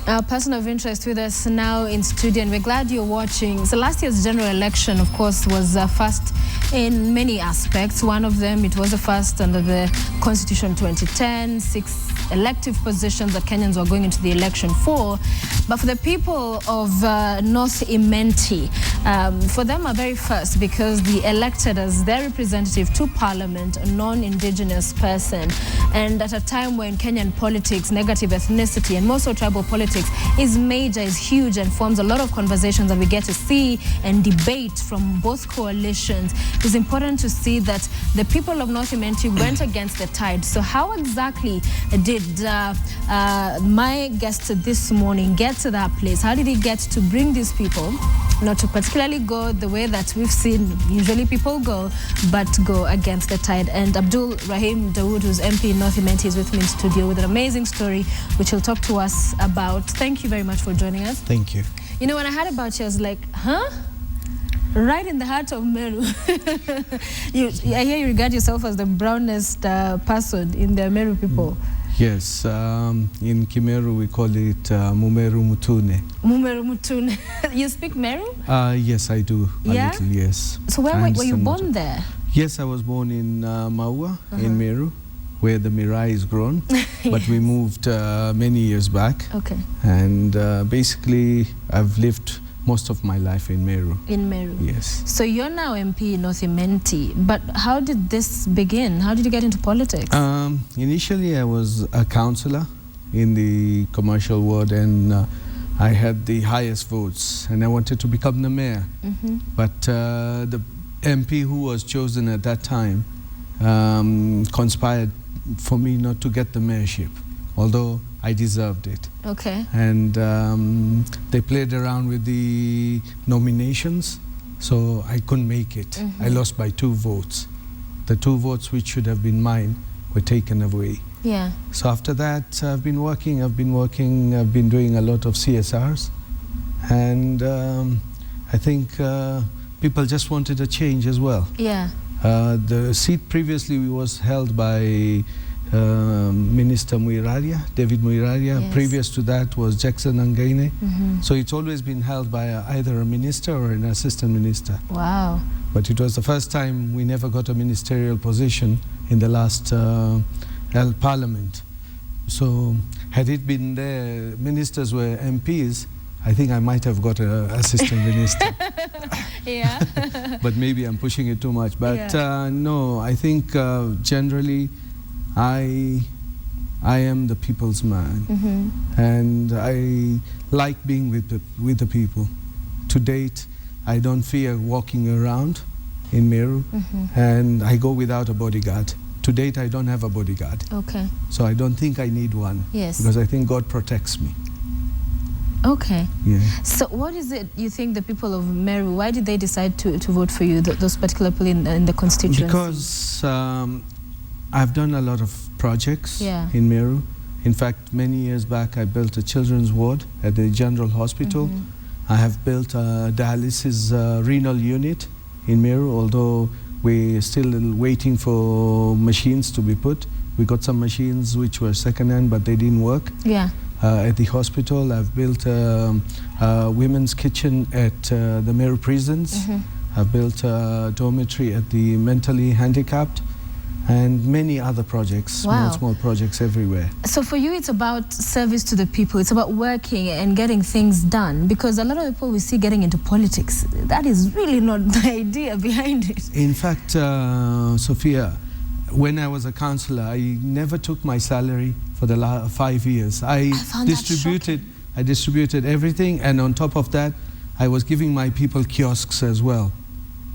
Our person of interest with us now in studio, and we're glad you're watching. So last year's general election, of course, was first in many aspects. One of them, it was the first under the Constitution 2010, 6 elective positions that Kenyans were going into the election for. But for the people of North Imenti, for them are very first because they elected as their representative to Parliament a non-indigenous person. And at a time when Kenyan politics, negative ethnicity, and more so tribal politics is major, is huge, and forms a lot of conversations that we get to see and debate from both coalitions, it's important to see that the people of North Imenti went against the tide. So how exactly did my guest this morning get to that place? How did he get to bring these people not to particularly go the way that we've seen usually people go, but go against the tide? And Abdul Rahim Dawood, who's MP in North Imenti, is with me in studio with an amazing story which he'll talk to us about. Thank you very much for joining us. Thank you. You know, when I heard about you, I was like, huh? Right in the heart of Ameru. I hear you regard yourself as the brownest person in the Ameru people. Yes, in Kimeru we call it Mumeru Mutune. Mumeru Mutune. You speak Meru? Yes, I do. Yeah? A little, yes. So where were you born there? Yes, I was born in Maua, in Meru, where the mirai is grown. But we moved many years back. Okay. And basically, I've lived most of my life in Meru. In Meru. Yes. So you're now MP in North Imenti, but how did this begin? How did you get into politics? Initially, I was a councillor in the commercial ward, and I had the highest votes, and I wanted to become the mayor. But the MP who was chosen at that time conspired for me not to get the mayorship, although I deserved it. Okay. And they played around with the nominations, so I couldn't make it. I lost by 2 votes. The 2 votes which should have been mine were taken away. Yeah. So after that, I've been doing a lot of CSRs. And I think people just wanted a change as well. Yeah. The seat previously was held by Minister Muiraria, David Muiraria. Yes. Previous to that was Jackson Angaine. So it's always been held by either a minister or an assistant minister. Wow. But it was the first time we never got a ministerial position in the last parliament. So had it been there, ministers were MPs, I think I might have got an assistant minister. Yeah. But maybe I'm pushing it too much. But no, I think generally I am the people's man, and I like being with the people. To date, I don't fear walking around in Meru, and I go without a bodyguard. To date, I don't have a bodyguard. Okay. So I don't think I need one. Yes. Because I think God protects me. Okay. Yeah. So what is it you think the people of Meru, why did they decide to vote for you, those particular people in the constituency? Because I've done a lot of projects in Meru. In fact, many years back, I built a children's ward at the General Hospital. I have built a dialysis renal unit in Meru, although we're still waiting for machines to be put. We got some machines which were second-hand, but they didn't work. Yeah. At the hospital, I've built a women's kitchen at the Meru prisons. I've built a dormitory at the mentally handicapped, and many other projects, small projects everywhere. So for you, it's about service to the people. It's about working and getting things done, because a lot of people we see getting into politics, that is really not the idea behind it. In fact, Sophia, when I was a councillor, I never took my salary for the last 5 years. I distributed everything, and on top of that, I was giving my people kiosks as well,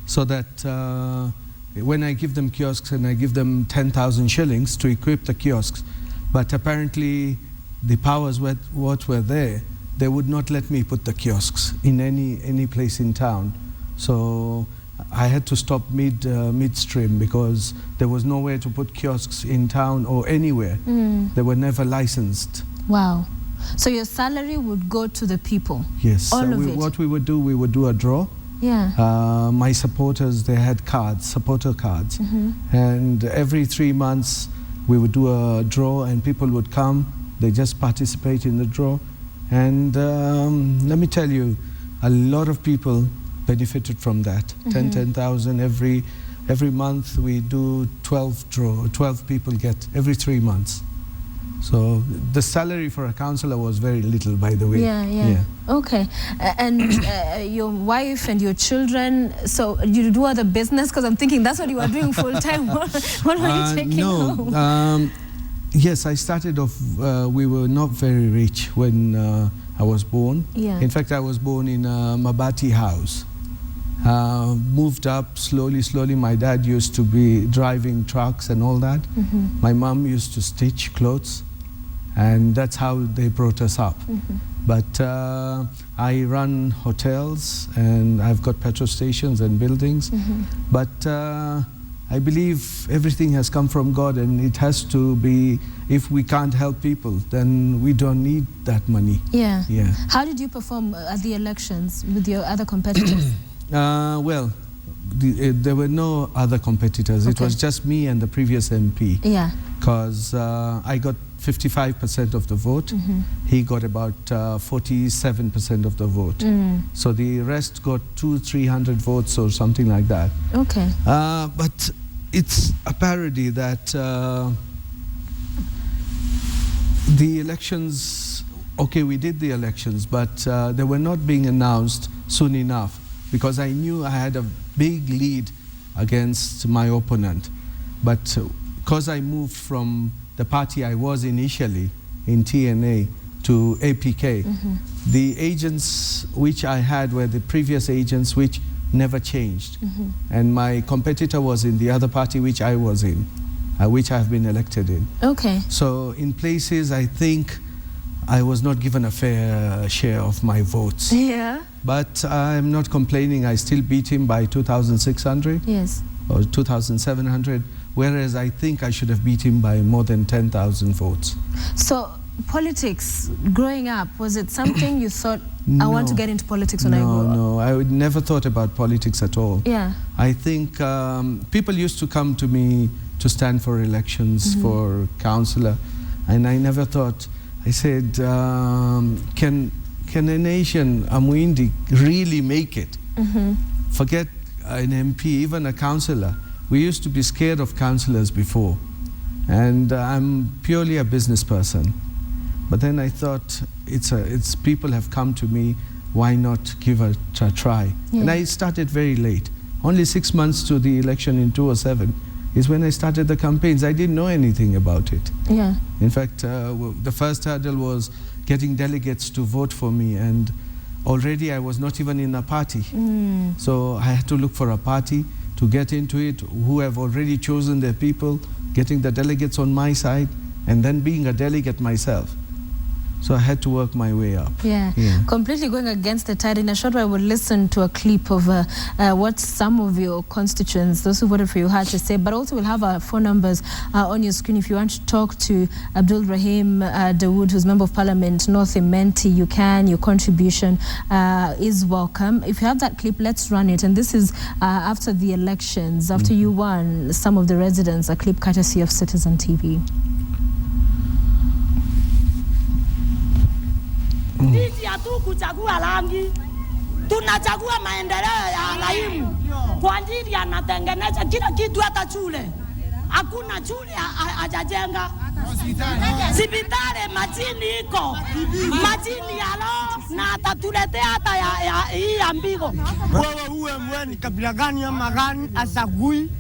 so that when I give them kiosks, and I give them 10,000 shillings to equip the kiosks, but apparently the powers what were there, they would not let me put the kiosks in any place in town. So I had to stop midstream, because there was nowhere to put kiosks in town or anywhere. They were never licensed. Wow. So your salary would go to the people? Yes. All of it? What we would do a draw. Yeah. My supporters, they had cards, supporter cards. And every 3 months we would do a draw, and people would come, they just participate in the draw, And let me tell you, a lot of people benefited from that. 10,000 every month. We do 12 people get every 3 months. So the salary for a councillor was very little, by the way. Yeah. Okay. And your wife and your children, so you do other business? Because I'm thinking that's what you are doing full time. What were you taking home? Yes, I started off, we were not very rich when I was born. Yeah. In fact, I was born in a Mabati house. Moved up slowly. My dad used to be driving trucks and all that. My mom used to stitch clothes, and that's how they brought us up. But I run hotels, and I've got petrol stations and buildings. But I believe everything has come from God, and it has to be, if we can't help people, then we don't need that money. Yeah. Yeah. How did you perform at the elections with your other competitors? Well, there were no other competitors. It was just me and the previous MP. Yeah. Because I got 55% of the vote. He got about 47% of the vote. So the rest got 200-300 votes or something like that. Okay. But it's a parody that the elections, okay, we did the elections, but they were not being announced soon enough, because I knew I had a big lead against my opponent. But because I moved from the party I was initially in TNA to APK, the agents which I had were the previous agents which never changed. And my competitor was in the other party which I was in, which I've been elected in. Okay. So in places I think I was not given a fair share of my votes. Yeah. But I'm not complaining. I still beat him by 2,600. Yes. Or 2,700. Whereas I think I should have beat him by more than 10,000 votes. So politics, growing up, was it something you thought, I want to get into politics when I grow up? No, I would never thought about politics at all. Yeah. I think people used to come to me to stand for elections for councillor, and I never thought, I said, can a nation, a Muindi, really make it? Forget an MP, even a councillor. We used to be scared of councillors before. And I'm purely a business person. But then I thought, it's people have come to me, why not give it a try? Yeah. And I started very late. Only 6 months to the election in 2007 is when I started the campaigns. I didn't know anything about it. Yeah. In fact, the first hurdle was getting delegates to vote for me, and already I was not even in a party. So I had to look for a party to get into it, who have already chosen their people, getting the delegates on my side, and then being a delegate myself. So I had to work my way up. Yeah. Completely going against the tide. In a short while, we'll listen to a clip of what some of your constituents, those who voted for you, had to say. But also we'll have our phone numbers on your screen. If you want to talk to Abdul Rahim Dawood, who's Member of Parliament, North Imenti, you can. Your contribution is welcome. If you have that clip, let's run it. And this is after the elections, after you won some of the residents, a clip courtesy of Citizen TV. Sisi hatukuchagua rangi, tunachagua maendeleo ya Raimu. Kwa ajili anatengeneza kila kitu, hata shule. Hakuna shule hajajenga. Sibitare majini iko. Majini yalo na atatuletea hata hii ya Mbigo. Wewe uwe mweni kabila gani ama gani asagui,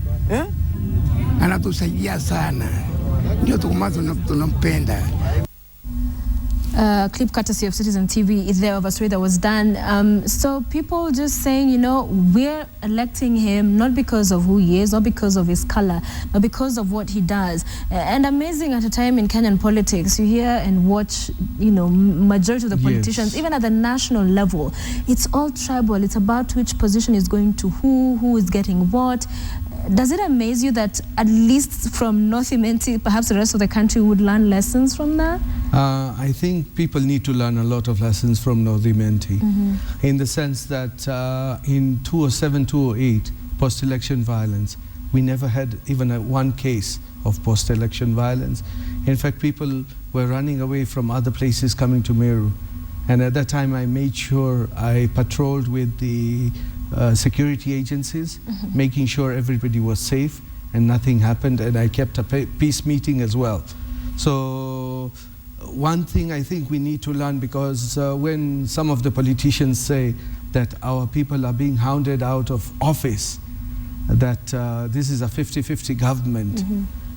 anatusaidia sana. Ndio tukumazo tunampenda. Clip courtesy of Citizen TV is there of a story that was done. So people just saying, you know, we're electing him not because of who he is, not because of his color, but because of what he does. And amazing at a time in Kenyan politics, you hear and watch, you know, majority of the politicians, even at the national level, it's all tribal. It's about which position is going to who is getting what. Does it amaze you that at least from North Imenti, perhaps the rest of the country would learn lessons from that? I think people need to learn a lot of lessons from North Imenti, in the sense that in 2007, 2008, post-election violence, we never had even one case of post-election violence. In fact, people were running away from other places coming to Ameru. And at that time, I made sure I patrolled with the security agencies, making sure everybody was safe and nothing happened. And I kept a peace meeting as well. So one thing I think we need to learn, because when some of the politicians say that our people are being hounded out of office, that this is a 50-50 government.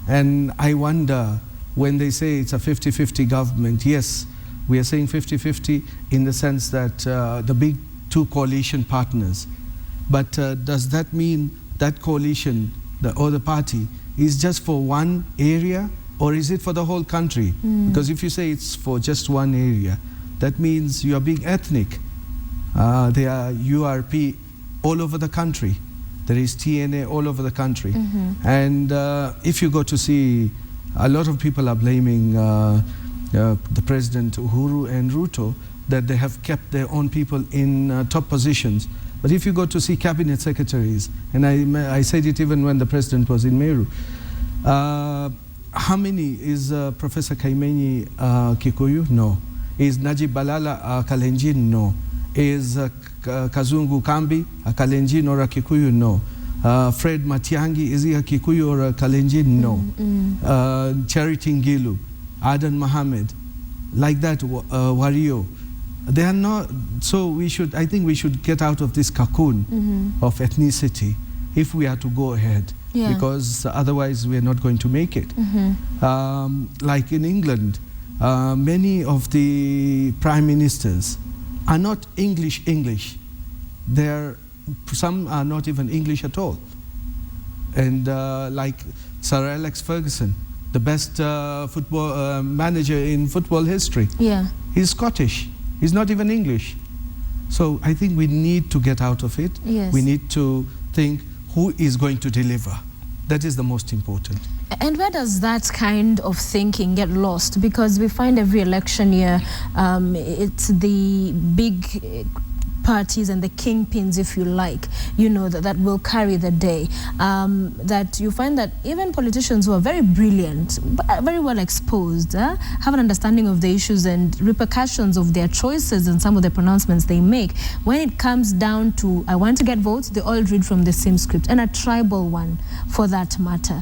And I wonder, when they say it's a 50-50 government, yes, we are saying 50-50 in the sense that the big two coalition partners. But does that mean that coalition or the party is just for one area, or is it for the whole country? Because if you say it's for just one area, that means you are being ethnic. There are URP all over the country. There is TNA all over the country. And if you go to see, a lot of people are blaming the President Uhuru and Ruto that they have kept their own people in top positions. But if you go to see cabinet secretaries, and I said it even when the President was in Ameru, how many is Professor Kaimenyi Kikuyu? No. Is Najib Balala Kalenjin? No. Is Kazungu Kambi a Kalenjin or a Kikuyu? No. Fred Matiang'i, is he a Kikuyu or a Kalenjin? No. Charity Ngilu, Adan Mohammed, like that, Wario. They are not, so I think we should get out of this cocoon of ethnicity if we are to go ahead, because otherwise we are not going to make it. Like in England, many of the prime ministers are not English. Some are not even English at all. And like Sir Alex Ferguson, the best football manager in football history, he's Scottish. He's not even English. So I think we need to get out of it. We need to think who is going to deliver. That is the most important. And where does that kind of thinking get lost? Because we find every election year, it's the big parties and the kingpins, if you like, you know, that will carry the day. That you find that even politicians who are very brilliant, very well exposed, have an understanding of the issues and repercussions of their choices and some of the pronouncements they make. When it comes down to, I want to get votes, they all read from the same script, and a tribal one for that matter.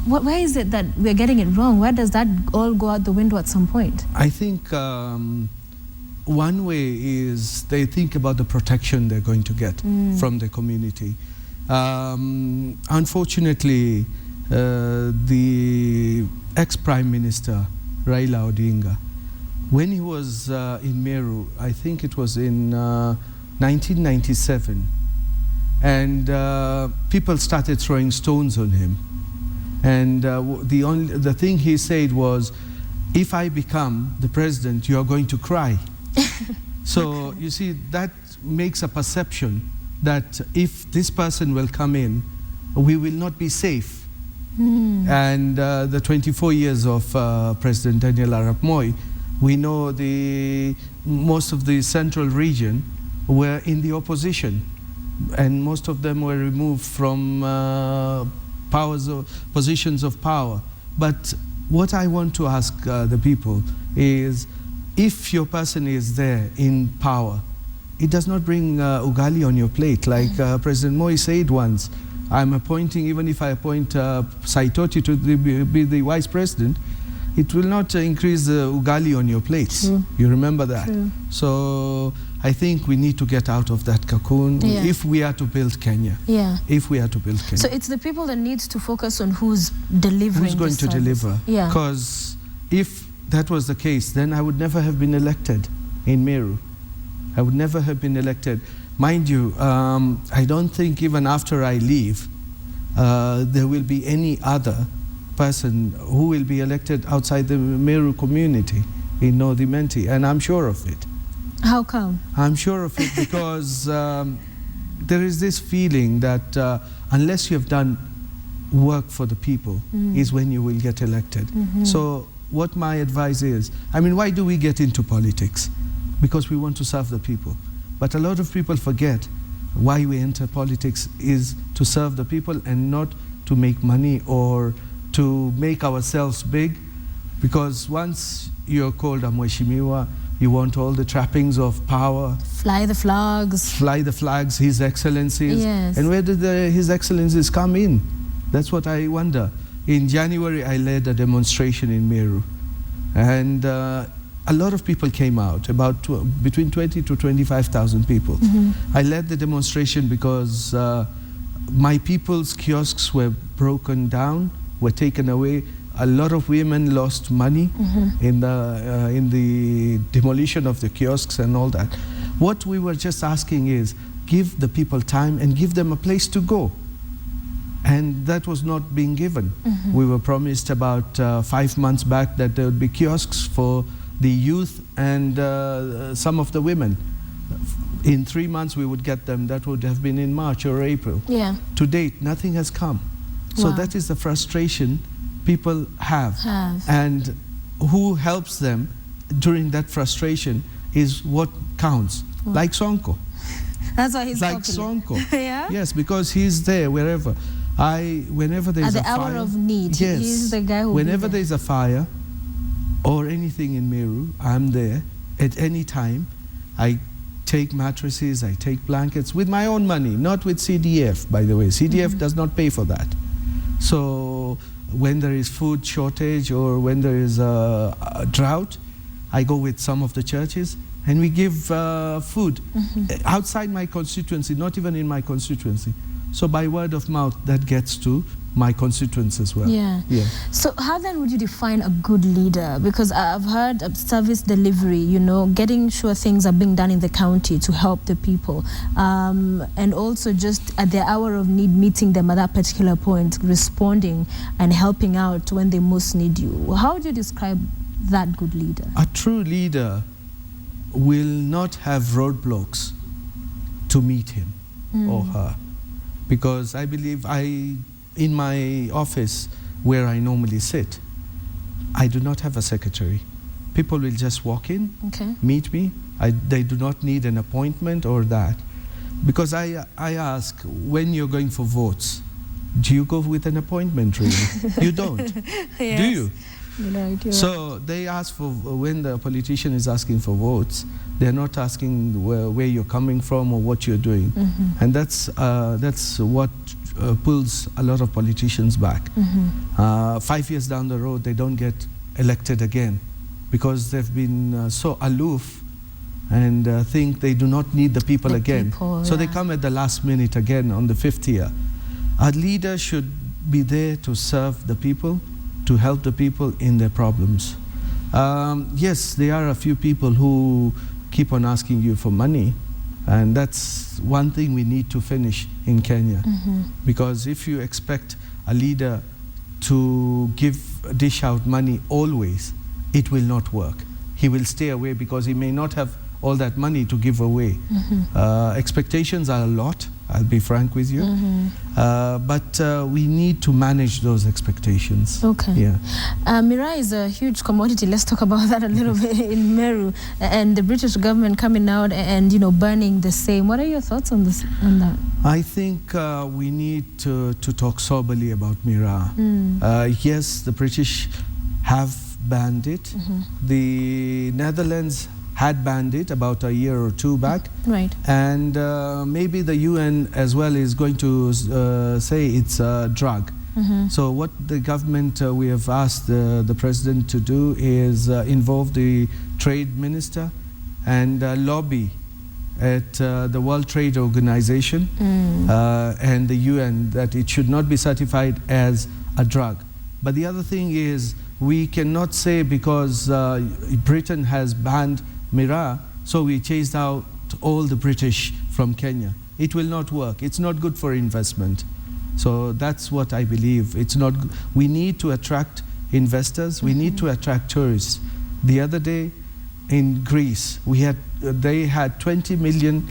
Where is it that we're getting it wrong? Where does that all go out the window at some point? I think one way is they think about the protection they're going to get from the community. Unfortunately, the ex-Prime Minister, Raila Odinga, when he was in Ameru, I think it was in 1997, and people started throwing stones on him. And the thing he said was, if I become the president, you are going to cry. So you see, that makes a perception that if this person will come in, we will not be safe. And the 24 years of President Daniel Arap Moi, we know most of the central region were in the opposition, and most of them were removed from positions of power. But what I want to ask the people is, if your person is there in power, it does not bring ugali on your plate. Like President Moi said once, I'm appointing, even if I appoint Saitoti to be the vice president, it will not increase the ugali on your plates. You remember that? So I think we need to get out of that cocoon if we are to build Kenya. If we are to build Kenya. So it's the people that need to focus on who's delivering. Who's going to deliver? Because if that was the case, then I would never have been elected in Ameru. I would never have been elected. Mind you, I don't think even after I leave, there will be any other person who will be elected outside the Ameru community in North Imenti, and I'm sure of it. How come? I'm sure of it because there is this feeling that unless you have done work for the people is when you will get elected. So what my advice is, I mean, why do we get into politics? Because we want to serve the people. But a lot of people forget why we enter politics is to serve the people and not to make money or to make ourselves big. Because once you're called a mheshimiwa, you want all the trappings of power. Fly the flags. Fly the flags, His Excellencies. Yes. And where did His Excellencies come in? That's what I wonder. In January, I led a demonstration in Ameru. And a lot of people came out, about between 20 to 25,000 people. I led the demonstration because my people's kiosks were broken down, were taken away. A lot of women lost money in the demolition of the kiosks and all that. What we were just asking is, give the people time and give them a place to go. And that was not being given. We were promised about 5 months back that there would be kiosks for the youth and some of the women. In 3 months we would get them. That would have been in March or April. Yeah. To date, nothing has come. So that is the frustration people have. And who helps them during that frustration is what counts. Like Sonko. That's why he's like popular. Sonko. Yeah? Yes, because he's there wherever. Whenever there's At a the fire, hour of need, yes, he's the guy who whenever there's a fire or anything in Ameru, I'm there at any time. I take mattresses, I take blankets with my own money, not with CDF, by the way. CDF does not pay for that. So when there is food shortage or when there is a drought, I go with some of the churches and we give food outside my constituency, not even in my constituency. So by word of mouth, that gets to my constituents as well. Yeah. So how then would you define a good leader? Because I've heard of service delivery, you know, getting sure things are being done in the county to help the people. And also just at the hour of need, meeting them at that particular point, responding and helping out when they most need you. How would you describe that good leader? A true leader will not have roadblocks to meet him or her. Because I believe in my office where I normally sit, I do not have a secretary. People will just walk in, meet me. They do not need an appointment or that. Because I ask, when you're going for votes, do you go with an appointment really? You don't. Yes. Do you? You know, so they ask for, when the politician is asking for votes, they're not asking where you're coming from or what you're doing. And that's what pulls a lot of politicians back. 5 years down the road, they don't get elected again because they've been so aloof and think they do not need the people again. So they come at the last minute again on the 5th year. A leader should be there to serve the people, to help the people in their problems. Yes, there are a few people who keep on asking you for money, and that's one thing we need to finish in Kenya. Because if you expect a leader to dish out money always, it will not work. He will stay away because he may not have all that money to give away. Expectations are a lot, I'll be frank with you. But we need to manage those expectations. Yeah. Miraa is a huge commodity. Let's talk about that a little bit in Meru. And the British government coming out and, you know, burning the same. What are your thoughts on that? I think we need to talk soberly about Miraa. Yes, the British have banned it. The Netherlands had banned it about a year or two back. And maybe the UN as well is going to say it's a drug. So what the government, we have asked the president to do is involve the trade minister and lobby at the World Trade Organization and the UN that it should not be certified as a drug. But the other thing is, we cannot say because Britain has banned Miraa, so we chased out all the British from Kenya. It will not work. It's not good for investment. So that's what I believe. It's not. We need to attract investors. We need to attract tourists. The other day in Greece, they had 20 million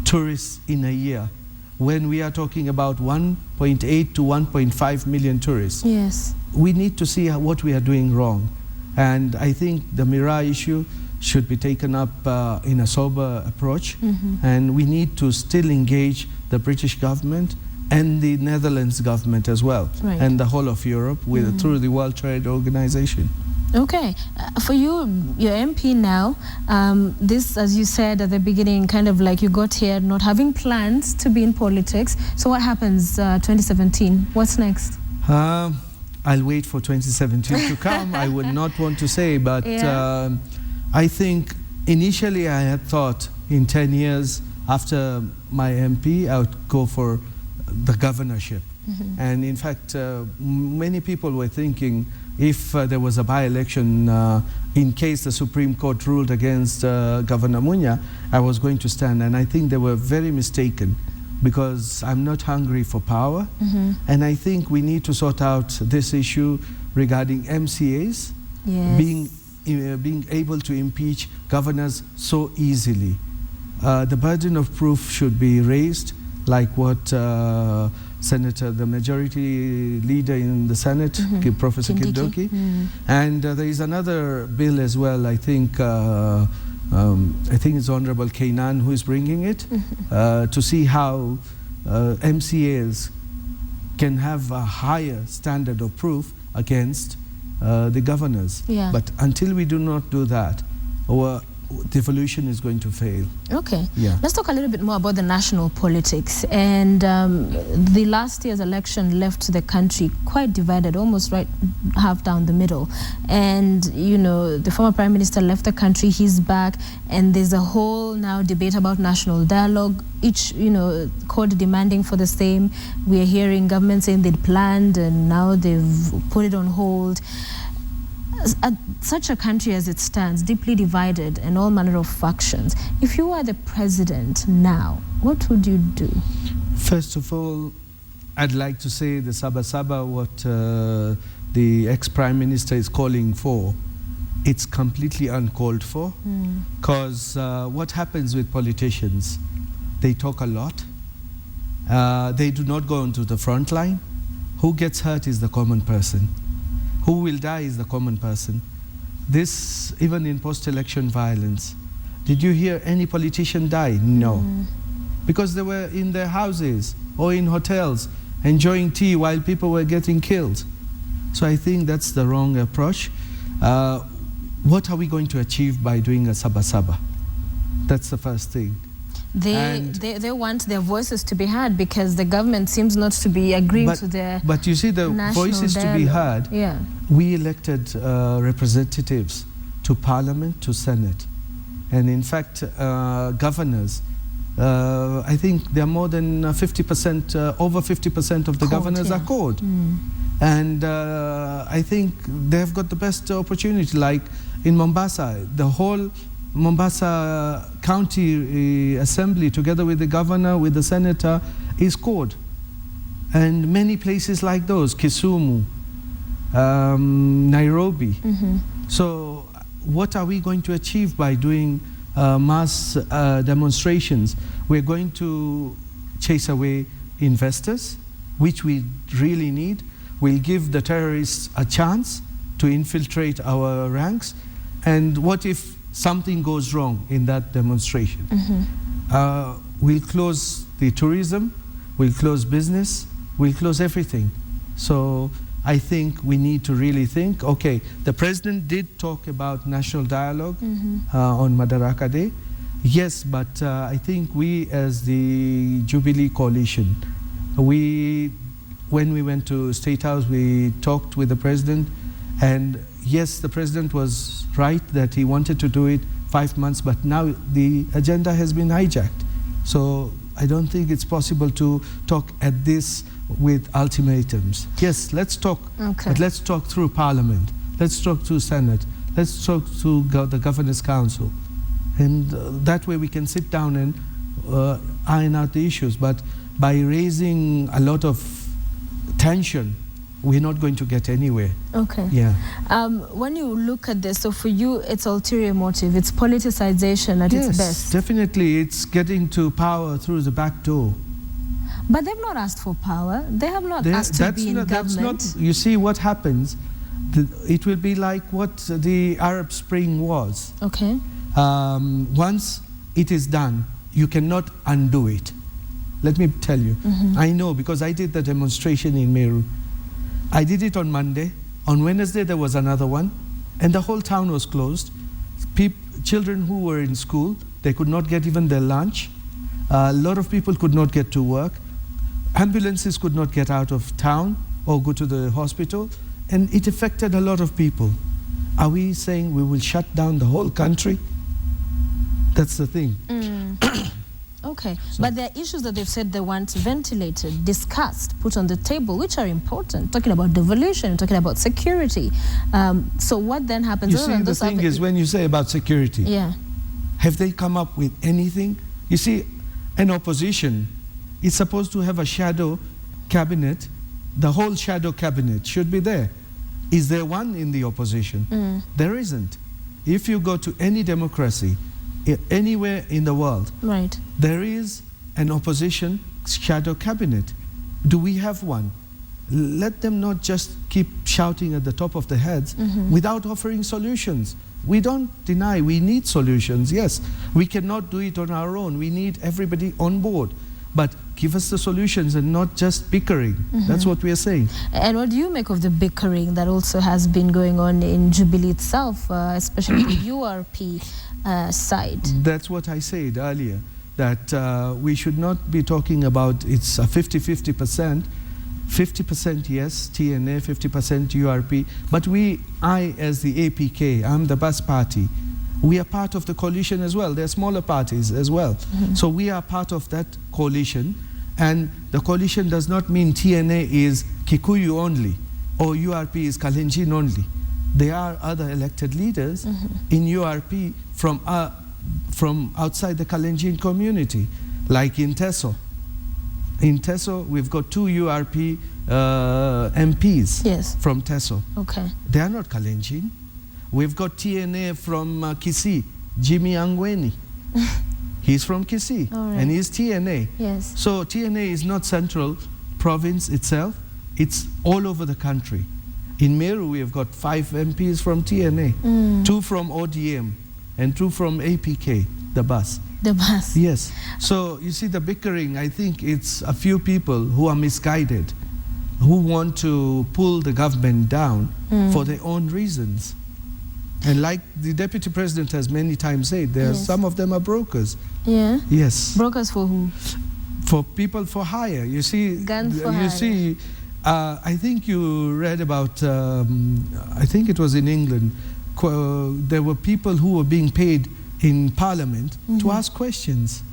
tourists in a year, when we are talking about 1.8 to 1.5 million tourists. Yes. We need to see what we are doing wrong. And I think the Miraa issue should be taken up in a sober approach. And we need to still engage the British government and the Netherlands government as well, and the whole of Europe through the World Trade Organization. Okay. For you, you're MP now. This, as you said at the beginning, kind of like you got here not having plans to be in politics. So what happens 2017? What's next? I'll wait for 2017 to come. I would not want to say, but I think initially I had thought in 10 years after my MP, I would go for the governorship. And in fact, many people were thinking if there was a by-election, in case the Supreme Court ruled against Governor Munya, I was going to stand. And I think they were very mistaken, because I'm not hungry for power. And I think we need to sort out this issue regarding MCAs being able to impeach governors so easily. The burden of proof should be raised, like what Senator, the majority leader in the Senate, Professor Kindoki. And there is another bill as well, I think it's Honorable Kenyan who is bringing it, to see how MCAs can have a higher standard of proof against the governors. But until we do not do that, our devolution is going to fail. Okay. Let's talk a little bit more about the national politics. And the last year's election left the country quite divided, almost right half down the middle. And, you know, the former Prime Minister left the country, he's back, and there's a whole now debate about national dialogue, each, you know, court demanding for the same. We're hearing government saying they'd planned and now they've put it on hold. Such a country as it stands, deeply divided and all manner of factions, if you were the president now, what would you do? First of all, I'd like to say the Saba Saba, what the ex-prime minister is calling for, it's completely uncalled for. Because what happens with politicians, they talk a lot. They do not go onto the front line. Who gets hurt is the common person. Who will die is the common person. This, even in post-election violence, did you hear any politician die? No. Because they were in their houses or in hotels enjoying tea while people were getting killed. So I think that's the wrong approach. What are we going to achieve by doing a Saba Saba? That's the first thing. They want their voices to be heard, because the government seems not to be agreeing to their But you see, the voices to be heard, we elected representatives to Parliament, to Senate. And in fact, governors, I think there are more than 50%, over 50% of the governors are called. And I think they've got the best opportunity, like in Mombasa, the whole Mombasa County Assembly, together with the governor, with the senator, is called. And many places like those, Kisumu, Nairobi. So what are we going to achieve by doing mass demonstrations? We're going to chase away investors, which we really need. We'll give the terrorists a chance to infiltrate our ranks. And what if something goes wrong in that demonstration? We'll close the tourism, we'll close business, we'll close everything. So I think we need to really think, okay, the president did talk about national dialogue on Madaraka Day. Yes, but I think we as the Jubilee Coalition, when we went to State House, we talked with the president, and yes, the president was right that he wanted to do it 5 months, but now the agenda has been hijacked. So I don't think it's possible to talk at this with ultimatums. Yes, let's talk, but let's talk through Parliament. Let's talk through Senate. Let's talk through the Governor's Council. And that way we can sit down and iron out the issues. But by raising a lot of tension, we're not going to get anywhere. When you look at this, so for you, it's ulterior motive, it's politicization at its best. Yes, definitely. It's getting to power through the back door. But they've not asked for power. They have not asked to be in government. You see what happens, it will be like what the Arab Spring was. Once it is done, you cannot undo it. Let me tell you. I know, because I did the demonstration in Ameru. I did it on Monday. On Wednesday, there was another one. and the whole town was closed. Children who were in school, they could not get even their lunch. A lot of people could not get to work. Ambulances could not get out of town or go to the hospital, and it affected a lot of people. Are we saying we will shut down the whole country? That's the thing. Okay, but there are issues that they've said they want ventilated, discussed, put on the table, which are important. Talking about devolution, talking about security. So what then happens? You see, the thing is, when you say about security, have they come up with anything? You see, an opposition is supposed to have a shadow cabinet. The whole shadow cabinet should be there. Is there one in the opposition? There isn't. If you go to any democracy, anywhere in the world, there is an opposition shadow cabinet. Do we have one? Let them not just keep shouting at the top of their heads without offering solutions. We don't deny we need solutions. Yes, we cannot do it on our own. We need everybody on board. But give us the solutions and not just bickering. That's what we are saying. And what do you make of the bickering that also has been going on in Jubilee itself, especially the URP side? That's what I said earlier, that we should not be talking about it's a 50-50%. 50% yes, TNA, 50% URP. But I as the APK, I'm the bus party, we are part of the coalition as well. There are smaller parties as well. So we are part of that coalition. And the coalition does not mean TNA is Kikuyu only or URP is Kalenjin only. There are other elected leaders in URP from outside the Kalenjin community, like in Teso. In Teso, we've got 2 URP MPs from Teso. Okay. They are not Kalenjin. We've got TNA from Kisii, Jimmy Angweni. He's from Kisii, and he's TNA. Yes. So TNA is not central province itself. It's all over the country. In Ameru, we have got 5 MPs from TNA, 2 from ODM, and 2 from APK, the bus. The bus. Yes. So you see the bickering, I think it's a few people who are misguided, who want to pull the government down for their own reasons. And like the Deputy President has many times said, there are some of them are brokers. Yeah? Yes. Brokers for who? For people for hire. You see, Guns for hire. You see, I think you read about, I think it was in England, there were people who were being paid in Parliament to ask questions.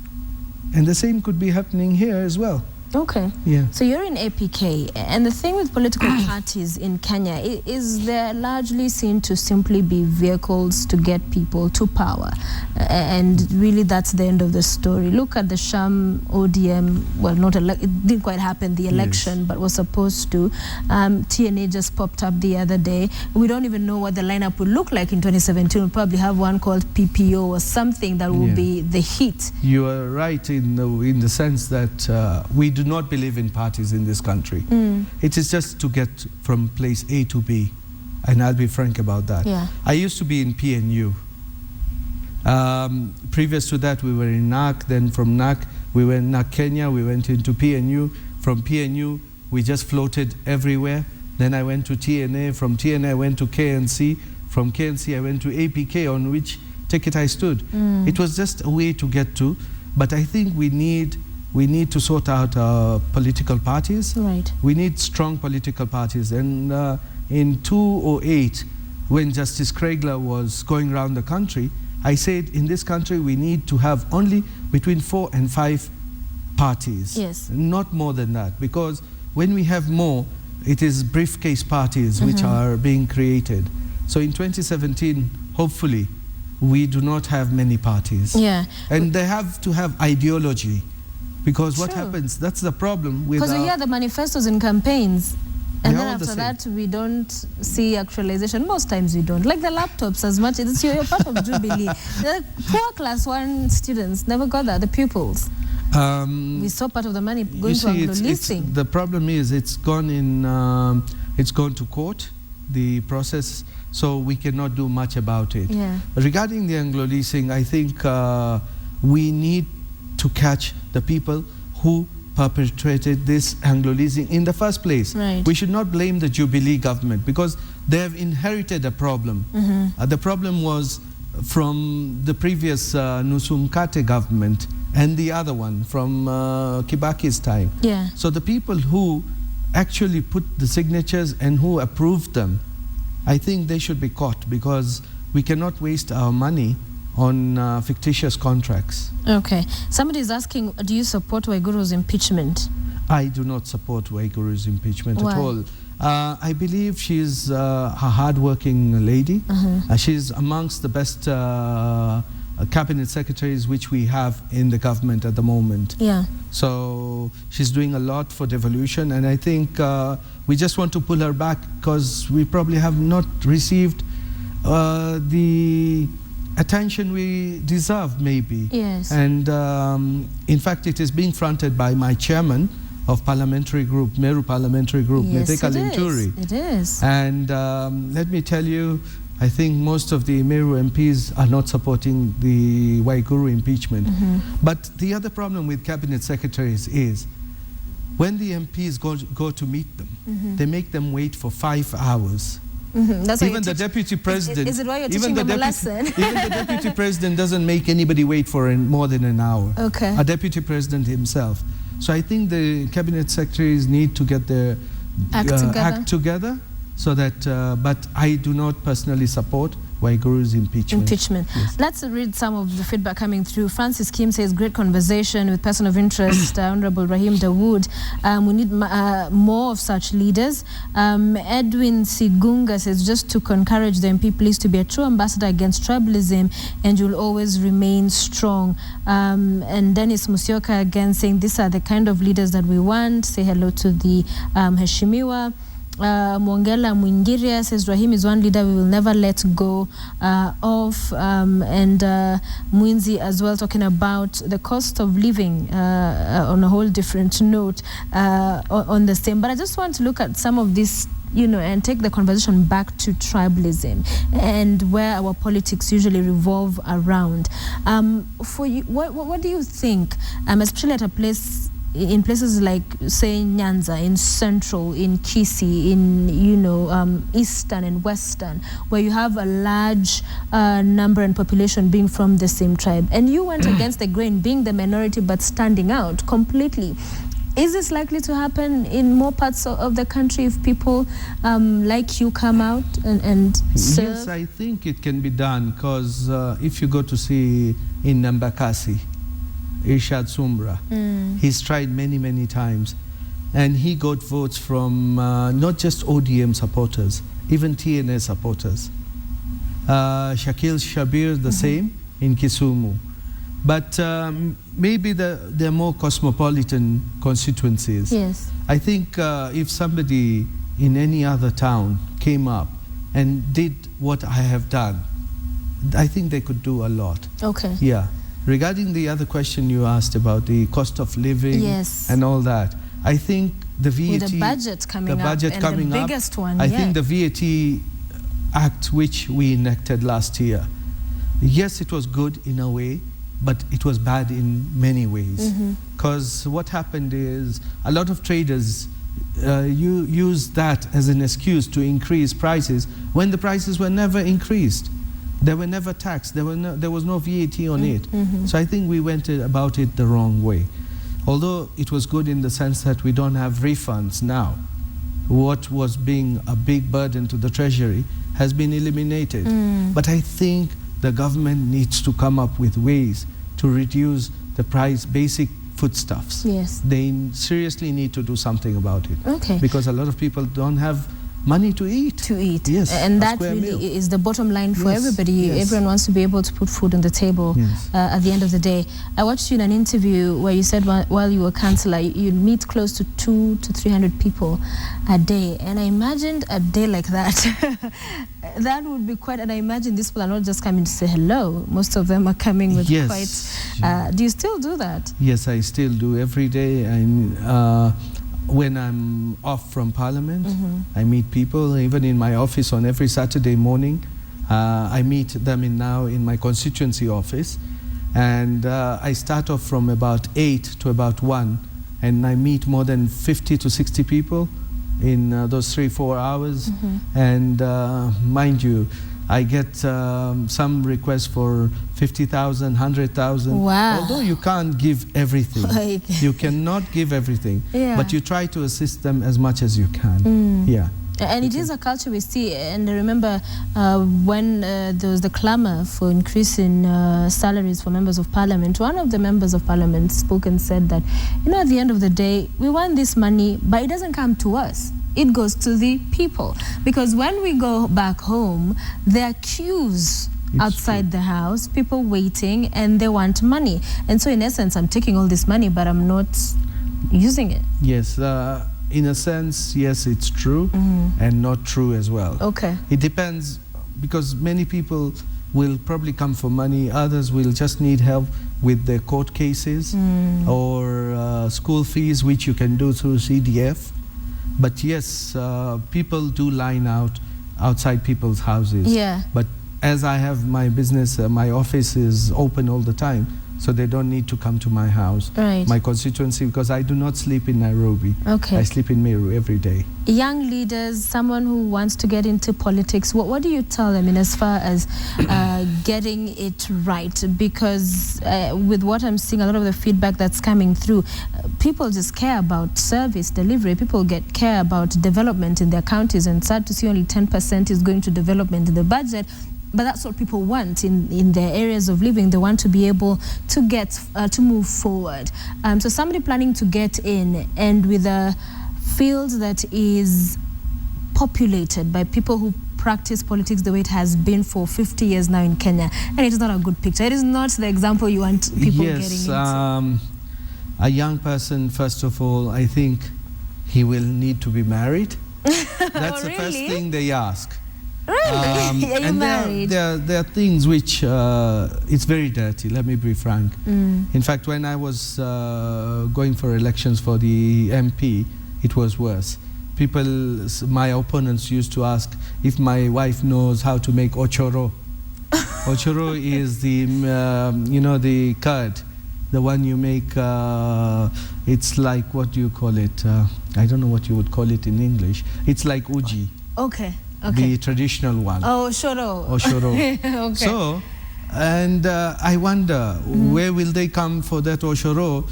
And the same could be happening here as well. Okay. Yeah. So you're in APK, and the thing with political parties in Kenya is they're largely seen to simply be vehicles to get people to power. And really that's the end of the story. Look at the Sham ODM, well, it didn't quite happen, the election, but was supposed to. TNA just popped up the other day. We don't even know what the lineup will look like in 2017. We'll probably have one called PPO or something that will be the hit. You are right in the sense that we do not believe in parties in this country. It is just to get from place A to B, and I'll be frank about that. Yeah. I used to be in PNU. Previous to that, we were in NAC. Then from NAC, we were in NAC Kenya. We went into PNU. From PNU, we just floated everywhere. Then I went to TNA. From TNA, I went to KNC. From KNC, I went to APK, on which ticket I stood. It was just a way to get to. But I think we need to sort out political parties. Right. We need strong political parties. And in 2008, when Justice Craigler was going around the country, I said in this country we need to have only between 4 and 5 parties. Yes. Not more than that. Because when we have more, it is briefcase parties which are being created. So in 2017, hopefully, we do not have many parties. Yeah. And they have to have ideology. Because what happens, that's the problem with... Because we hear the manifestos in campaigns, and then after the that we don't see actualization. Most times we don't. Like the laptops, as much as you're part of Jubilee. The poor class 1 students never got that, the pupils. We saw part of the money going to Anglo-leasing. The problem is it's gone to court, the process, so we cannot do much about it. Yeah. Regarding the Anglo-leasing, I think we need to catch the people who perpetrated this Anglo-leasing in the first place. Right. We should not blame the Jubilee government because they have inherited a problem. The problem was from the previous Nusumkate government and the other one from Kibaki's time. Yeah. So the people who actually put the signatures and who approved them, I think they should be caught because we cannot waste our money on fictitious contracts. Okay. Somebody is asking, do you support Waiguru's impeachment? I do not support Waiguru's impeachment Why? at all. I believe she's a hard-working lady. She's amongst the best cabinet secretaries which we have in the government at the moment. Yeah. So she's doing a lot for devolution, and I think we just want to pull her back because we probably have not received the attention we deserve, maybe. Yes. And in fact, it is being fronted by my chairman of parliamentary group, Ameru parliamentary group, Yes, Metheka it Linturi. is. It is. And let me tell you, I think most of the Ameru MPs are not supporting the Waiguru impeachment. But the other problem with cabinet secretaries is when the MPs go to meet them, they make them wait for 5 hours. That's why Even the deputy president. Is it why you're teaching them a lesson? Even the deputy president doesn't make anybody wait for more than an hour. Okay. A deputy president himself. So I think the cabinet secretaries need to get their act together so that, but I do not personally support Waiguru's impeachment. Yes. Let's read some of the feedback coming through. Francis Kim says, great conversation with person of interest, Honorable Rahim Dawood. We need more of such leaders. Edwin Sigunga says, just to encourage the MP, please to be a true ambassador against tribalism and you'll always remain strong. And Dennis Musyoka again saying, these are the kind of leaders that we want. Say hello to the Heshimiwa. Mwongela Mwingiria says Rahim is one leader we will never let go of, and Mwinzi as well talking about the cost of living on a whole different note on the same. But I just want to look at some of this, you know, and take the conversation back to tribalism and where our politics usually revolve around. For you, what do you think, especially at a place in places like, say, Nyanza, in Central, in Kisii, in, you know, Eastern and Western, where you have a large number and population being from the same tribe, and you went against the grain, being the minority but standing out completely. Is this likely to happen in more parts of the country if people like you come out and serve? Yes, I think it can be done, because if you go to see in Nambakasi, Irshad Sumra. He's tried many, many times. And he got votes from not just ODM supporters, even TNA supporters. Shakil Shabir, the same, in Kisumu. But maybe they're more cosmopolitan constituencies. Yes. I think if somebody in any other town came up and did what I have done, I think they could do a lot. Okay. Yeah. Regarding the other question you asked about the cost of living, yes, and all that, I think the VAT, with the budget coming up, and the biggest one, I think the VAT Act which we enacted last year, yes, it was good in a way, but it was bad in many ways. Because what happened is a lot of traders use that as an excuse to increase prices when the prices were never increased. They were never taxed. There was no VAT on it. So I think we went about it the wrong way. Although it was good in the sense that we don't have refunds now. What was being a big burden to the treasury has been eliminated. But I think the government needs to come up with ways to reduce the price, basic foodstuffs. Yes. They seriously need to do something about it. Okay. Because a lot of people don't have money to eat. Yes. And that really is the bottom line for everybody. Yes. Everyone wants to be able to put food on the table at the end of the day. I watched you in an interview where you said while you were councillor, you'd meet close to 200 to 300 people a day. And I imagined a day like that. That would be quite, and I imagine these people are not just coming to say hello. Most of them are coming with quite, do you still do that? Yes, I still do every day. When I'm off from Parliament, I meet people. Even in my office on every Saturday morning, I meet them in my constituency office. And I start off from about 8 to about 1. and I meet more than 50 to 60 people in those 3-4 hours. And mind you, I get some requests for 50,000, 100,000. Wow. Although you can't give everything. You cannot give everything. Yeah. But you try to assist them as much as you can. Yeah. And it is a culture we see. And I remember when there was the clamor for increase in salaries for members of parliament, one of the members of parliament spoke and said that, you know, at the end of the day, we want this money, but it doesn't come to us. It goes to the people. Because when we go back home, there are queues outside the house, people waiting, and they want money. And so in essence, I'm taking all this money, but I'm not using it. Yes. In a sense, yes, it's true, and not true as well. Okay. It depends, because many people will probably come for money, others will just need help with their court cases or school fees, which you can do through CDF. But yes, people do line out outside people's houses. Yeah. But as I have my business, my office is open all the time, so they don't need to come to my house, Right. my constituency, because I do not sleep in Nairobi. Okay. I sleep in Meru every day. Young leaders, someone who wants to get into politics, what do you tell them in as far as getting it right? Because with what I'm seeing, a lot of the feedback that's coming through, people just care about service delivery. People care about development in their counties, and sad to see only 10% is going to development in the budget. But that's what people want in their areas of living. They want to be able to get to move forward. So somebody planning to get in, and with a field that is populated by people who practice politics the way it has been for 50 years now in Kenya, and it is not a good picture. It is not the example you want people getting into. Yes, a young person, first of all, I think he will need to be married. That's the first thing they ask. Really? Are you married? There are things which, it's very dirty, let me be frank. In fact, when I was going for elections for the MP, it was worse. People, my opponents used to ask if my wife knows how to make ochoro. Ochoro is the, you know, the curd, the one you make, it's like, what do you call it? I don't know what you would call it in English. It's like uji. Okay. The traditional one. Oh, shoro. Oshoro. Okay. So, and I wonder, where will they come for that Oshoro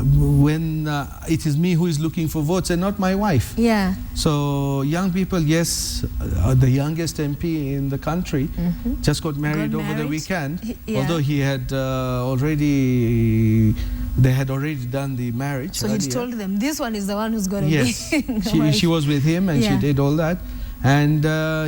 when it is me who is looking for votes and not my wife? Yeah. So, young people, yes, the youngest MP in the country just got married over the weekend, although he had already, they had already done the marriage. So he told them, this one is the one who's going to yes. be. She was with him, and she did all that. And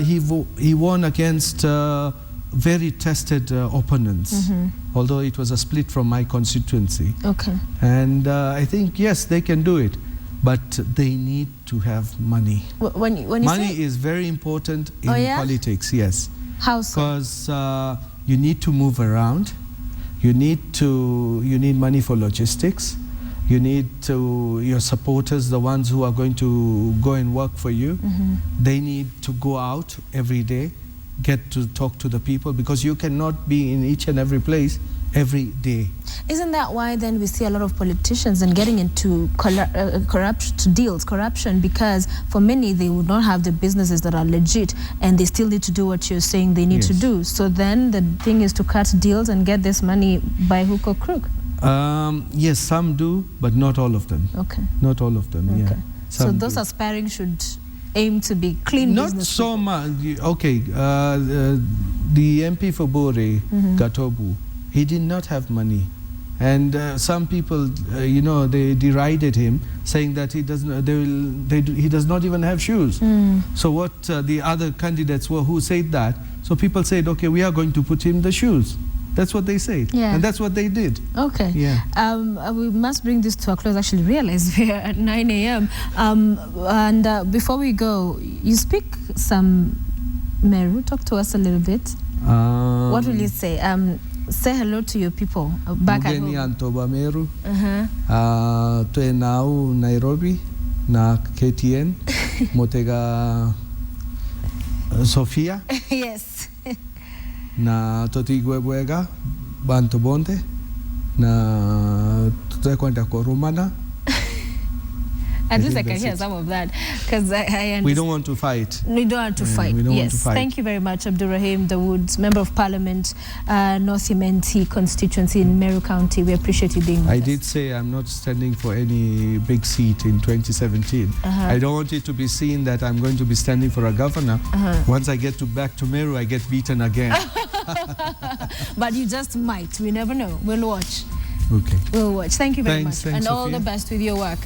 he won against very tested opponents, although it was a split from my constituency. Okay. And I think, yes, they can do it, but they need to have money. When you money say is very important in politics, yes. How so? Because you need to move around. You need money for logistics. You need your supporters, the ones who are going to go and work for you, they need to go out every day, get to talk to the people, because you cannot be in each and every place every day. Isn't that why then we see a lot of politicians and getting into corruption, because for many they would not have the businesses that are legit, and they still need to do what you're saying they need to do. So then the thing is to cut deals and get this money by hook or crook. Yes, some do, but not all of them. Okay. Not all of them, yeah. So those aspiring should aim to be clean not business so much. Okay, the MP for Bore, Gatobu, he did not have money. And some people, you know, they derided him, saying that he doesn't. He does not even have shoes. So what the other candidates were who said that? So people said, okay, we are going to put him the shoes. That's what they said, and that's what they did. Okay. Yeah. We must bring this to a close. Actually, realize we are at 9 a.m. And before we go, you speak some Meru. Talk to us a little bit. What will you say? Say hello to your people back at home. Antoba Ameru. Toe nau Nairobi na KTN motega Sofia. Yes. Na totigwebwega bantu bonte na tutakwenda kwa Rumana At least I can hear some of that, because I understand. We don't want to fight. We don't want to fight. We don't yes. want to fight. Thank you very much, Abdurrahim Dawood, Member of Parliament, North Imenti constituency in Ameru County. We appreciate you being with us. I did say I'm not standing for any big seat in 2017. I don't want it to be seen that I'm going to be standing for a governor. Once I get back to Ameru, I get beaten again. But you just might. We never know. We'll watch. Okay. We'll watch. Thank you very much. Thanks, and all Sophia. the best with your work.